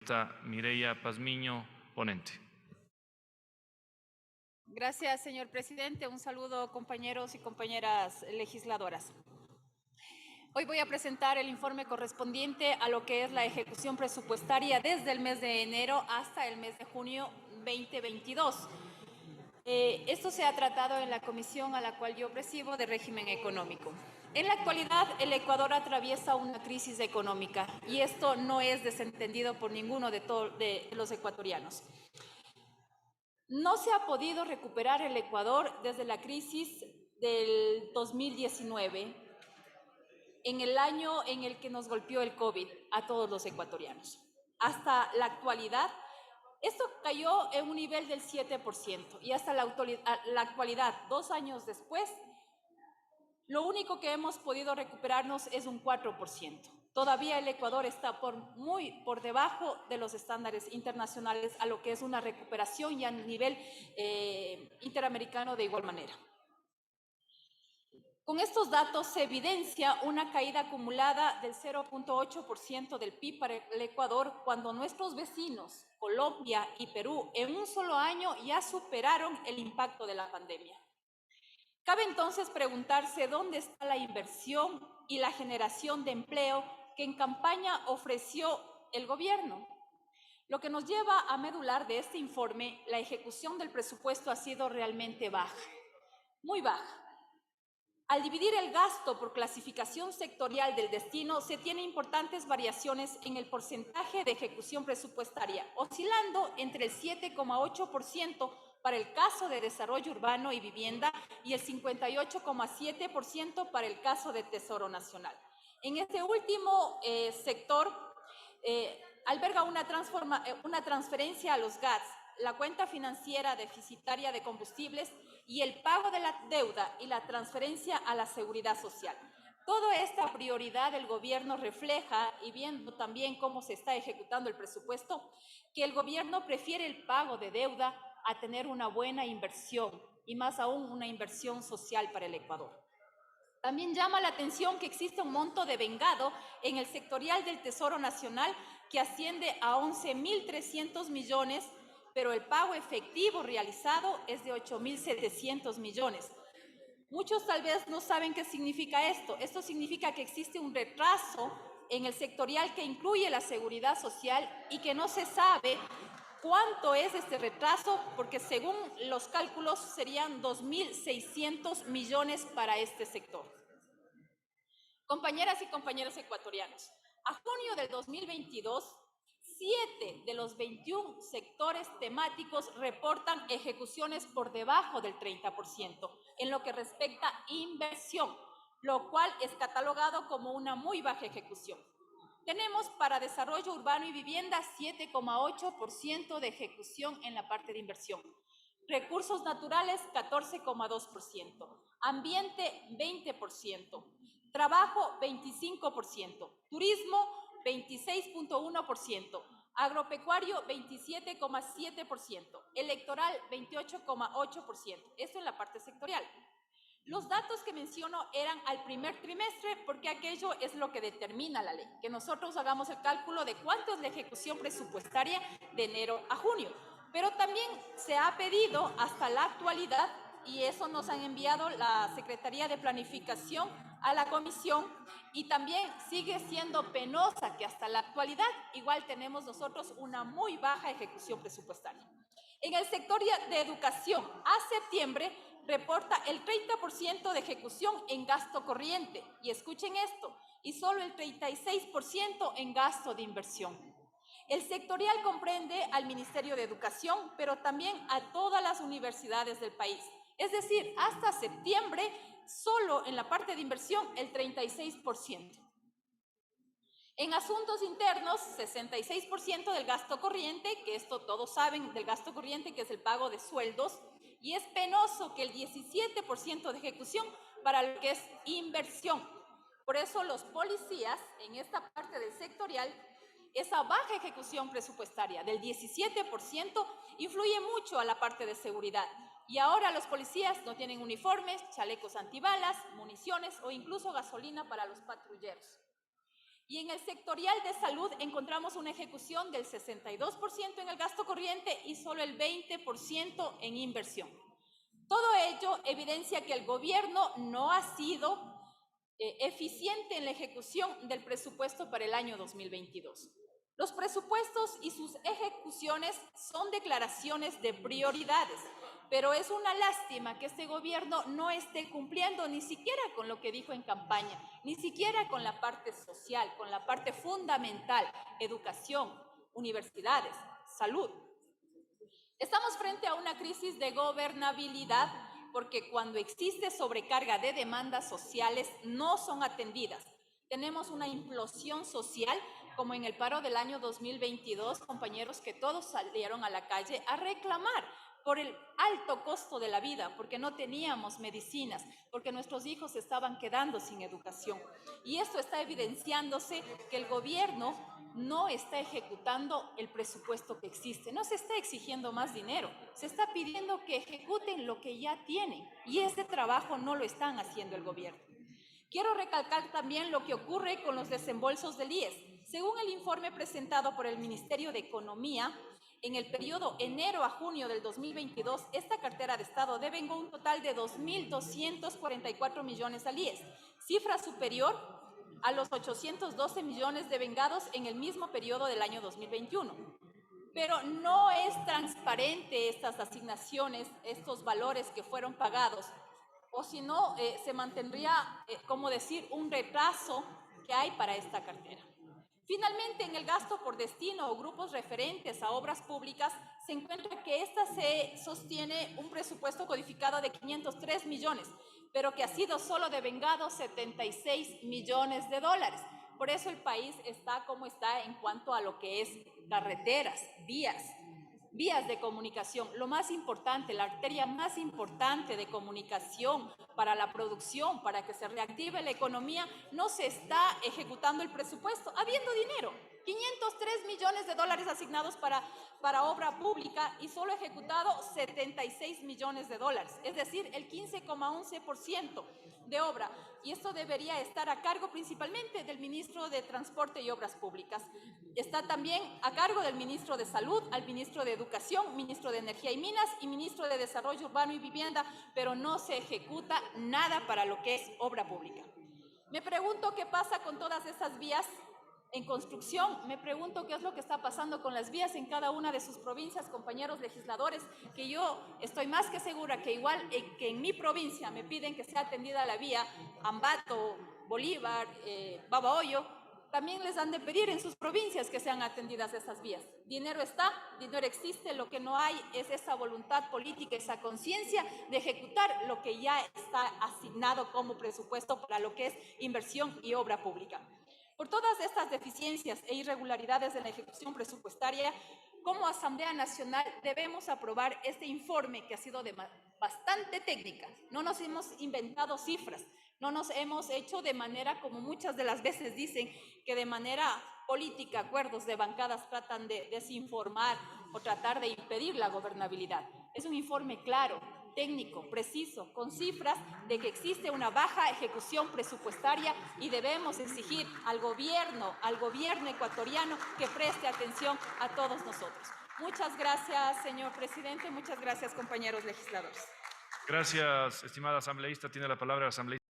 congresista Mireya Pazmiño, ponente. Gracias, señor presidente. Un saludo, compañeros y compañeras legisladoras. Hoy voy a presentar el informe correspondiente a lo que es la ejecución presupuestaria desde el mes de enero hasta el mes de junio 2022. Esto se ha tratado en la comisión a la cual yo presido de régimen económico. En la actualidad, el Ecuador atraviesa una crisis económica y esto no es desentendido por ninguno de los ecuatorianos. No se ha podido recuperar el Ecuador desde la crisis del 2019, en el año en el que nos golpeó el COVID a todos los ecuatorianos. Hasta la actualidad, esto cayó en un nivel del 7% y hasta la actualidad, 2 años después, lo único que hemos podido recuperarnos es un 4%. Todavía el Ecuador está muy por debajo de los estándares internacionales a lo que es una recuperación y a nivel interamericano de igual manera. Con estos datos se evidencia una caída acumulada del 0.8% del PIB para el Ecuador, cuando nuestros vecinos, Colombia y Perú, en un solo año ya superaron el impacto de la pandemia. Cabe entonces preguntarse dónde está la inversión y la generación de empleo que en campaña ofreció el gobierno. Lo que nos lleva a medular de este informe, la ejecución del presupuesto ha sido realmente baja, muy baja. Al dividir el gasto por clasificación sectorial del destino, se tienen importantes variaciones en el porcentaje de ejecución presupuestaria, oscilando entre el 7,8% para el caso de desarrollo urbano y vivienda y el 58,7% para el caso de Tesoro Nacional. En este último sector alberga una transferencia a los GATS, la cuenta financiera deficitaria de combustibles y el pago de la deuda y la transferencia a la seguridad social. Toda esta prioridad del gobierno refleja, y viendo también cómo se está ejecutando el presupuesto, que el gobierno prefiere el pago de deuda a tener una buena inversión, y más aún una inversión social para el Ecuador. También llama la atención que existe un monto devengado en el sectorial del Tesoro Nacional que asciende a 11.300 millones, pero el pago efectivo realizado es de 8.700 millones. Muchos tal vez no saben qué significa esto. Esto significa que existe un retraso en el sectorial que incluye la seguridad social y que no se sabe cuánto es este retraso, porque según los cálculos serían 2.600 millones para este sector. Compañeras y compañeros ecuatorianos, a junio del 2022, 7 de los 21 sectores temáticos reportan ejecuciones por debajo del 30% en lo que respecta a inversión, lo cual es catalogado como una muy baja ejecución. Tenemos para desarrollo urbano y vivienda 7,8% de ejecución en la parte de inversión. Recursos naturales 14,2%, ambiente 20%, trabajo 25%, turismo 26,1%, agropecuario 27,7%, electoral 28,8%. Esto en la parte sectorial. Los datos que menciono eran al primer trimestre porque aquello es lo que determina la ley, que nosotros hagamos el cálculo de cuánto es la ejecución presupuestaria de enero a junio. Pero también se ha pedido hasta la actualidad, y eso nos han enviado la Secretaría de Planificación a la comisión, y también sigue siendo penosa que hasta la actualidad igual tenemos nosotros una muy baja ejecución presupuestaria. En el sector de educación, a septiembre reporta el 30% de ejecución en gasto corriente, y escuchen esto, y solo el 36% en gasto de inversión. El sectorial comprende al Ministerio de Educación, pero también a todas las universidades del país. Es decir, hasta septiembre, solo en la parte de inversión, el 36%. En asuntos internos, 66% del gasto corriente, que esto todos saben del gasto corriente, que es el pago de sueldos, y es penoso que el 17% de ejecución para lo que es inversión. Por eso los policías, en esta parte del sectorial, esa baja ejecución presupuestaria del 17% influye mucho a la parte de seguridad. Y ahora los policías no tienen uniformes, chalecos antibalas, municiones o incluso gasolina para los patrulleros. Y en el sectorial de salud encontramos una ejecución del 62% en el gasto corriente y solo el 20% en inversión. Todo ello evidencia que el gobierno no ha sido eficiente en la ejecución del presupuesto para el año 2022. Los presupuestos y sus ejecuciones son declaraciones de prioridades, pero es una lástima que este gobierno no esté cumpliendo ni siquiera con lo que dijo en campaña, ni siquiera con la parte social, con la parte fundamental, educación, universidades, salud. Estamos frente a una crisis de gobernabilidad porque cuando existe sobrecarga de demandas sociales no son atendidas. Tenemos una implosión social como en el paro del año 2022, compañeros, que todos salieron a la calle a reclamar por el alto costo de la vida, porque no teníamos medicinas, porque nuestros hijos se estaban quedando sin educación. Y esto está evidenciándose que el gobierno no está ejecutando el presupuesto que existe. No se está exigiendo más dinero, se está pidiendo que ejecuten lo que ya tienen y ese trabajo no lo están haciendo el gobierno. Quiero recalcar también lo que ocurre con los desembolsos del IES. Según el informe presentado por el Ministerio de Economía, en el periodo enero a junio del 2022, esta cartera de Estado devengó un total de 2.244 millones al IES, cifra superior a los 812 millones devengados en el mismo periodo del año 2021. Pero no es transparente estas asignaciones, estos valores que fueron pagados, o si no, se mantendría, como decir, un retraso que hay para esta cartera. Finalmente, en el gasto por destino o grupos referentes a obras públicas, se encuentra que esta se sostiene un presupuesto codificado de 503 millones, pero que ha sido solo devengado 76 millones de dólares. Por eso el país está como está en cuanto a lo que es carreteras, vías de comunicación. Lo más importante, la arteria más importante de comunicación para la producción, para que se reactive la economía, no se está ejecutando el presupuesto, habiendo dinero. 503 millones de dólares asignados para obra pública y solo ejecutado 76 millones de dólares, es decir, el 15,11% de obra. Y esto debería estar a cargo principalmente del ministro de Transporte y Obras Públicas. Está también a cargo del ministro de Salud, al ministro de Educación, ministro de Energía y Minas y ministro de Desarrollo Urbano y Vivienda, pero no se ejecuta nada para lo que es obra pública. Me pregunto qué pasa con todas esas vías en construcción. Me pregunto qué es lo que está pasando con las vías en cada una de sus provincias, compañeros legisladores, que yo estoy más que segura que igual que en mi provincia me piden que sea atendida la vía Ambato, Bolívar, Babahoyo, también les han de pedir en sus provincias que sean atendidas esas vías. Dinero está, dinero existe, lo que no hay es esa voluntad política, esa conciencia de ejecutar lo que ya está asignado como presupuesto para lo que es inversión y obra pública. Por todas estas deficiencias e irregularidades en la ejecución presupuestaria, como Asamblea Nacional debemos aprobar este informe que ha sido bastante técnica. No nos hemos inventado cifras, no nos hemos hecho de manera, como muchas de las veces dicen, que de manera política, acuerdos de bancadas tratan de desinformar o tratar de impedir la gobernabilidad. Es un informe claro, técnico, preciso, con cifras de que existe una baja ejecución presupuestaria y debemos exigir al gobierno ecuatoriano que preste atención a todos nosotros. Muchas gracias, señor presidente. Muchas gracias, compañeros legisladores. Gracias, estimada asambleísta. Tiene la palabra el asambleísta